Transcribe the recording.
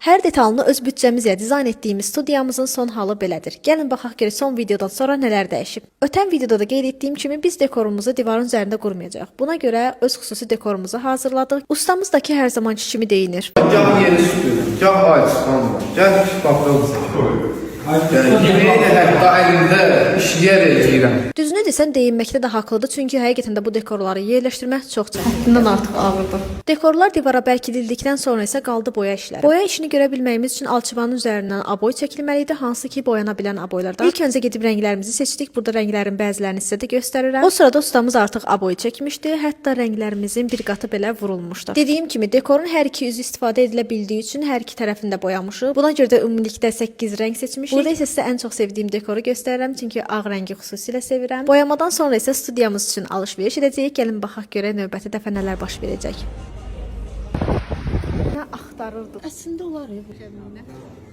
Hər detalını öz büdcəmizlə dizayn etdiyimiz studiyamızın son halı belədir. Gəlin baxaq görək son videodan sonra nələr dəyişib. Ötən videoda da qeyd etdiyim kimi biz dekorumuzu divarın üzərində qurmayacağıq. Buna görə öz xüsusi dekorumuzu hazırladıq. Ustamız da ki hər zamanki kimi deyinir. Gah yeri süpürüm, gah ay çıxanmır, gah papırılsın. Yemeği de hətta əlimdə işləyərək yeyirəm. Düzünü desən deyinməkdə də haqlıdır, çünki həqiqətən də bu dekorları yerləşdirmək çox çətindir. Artıq ağırdır. Dekorlar divara bərkidildikdən sonra isə qaldı boya işləri. Boya işini görə bilməyimiz üçün alçıvanın üzərindən aboy çəkilməli idi, hansı ki boyana bilən aboylardan. İlk öncə gedib rənglərimizi seçdik. Burada rənglərin bəzilərini sizə də göstərirəm. O sırada ustamız artıq aboy çəkmişdi, hətta rənglərimizin bir qatı belə vurulmuşdu. Dediyim kimi dekorun hər iki üzü istifadə edilə bildiyi üçün hər iki tərəfini də boyamışıq. Buna görə də ümumilikdə 8 rəng seçmişik. Burada isə sizə ən çox sevdiyim dekoru göstərirəm, çünki ağ rəngi xüsusilə sevirəm. Boyamadan sonra isə studiyamız üçün alış-veriş edəcəyik. Gəlin baxaq görək növbəti dəfə nələr baş verəcək. Nə axtarırdıq? Əslində olar ya bu kəminə.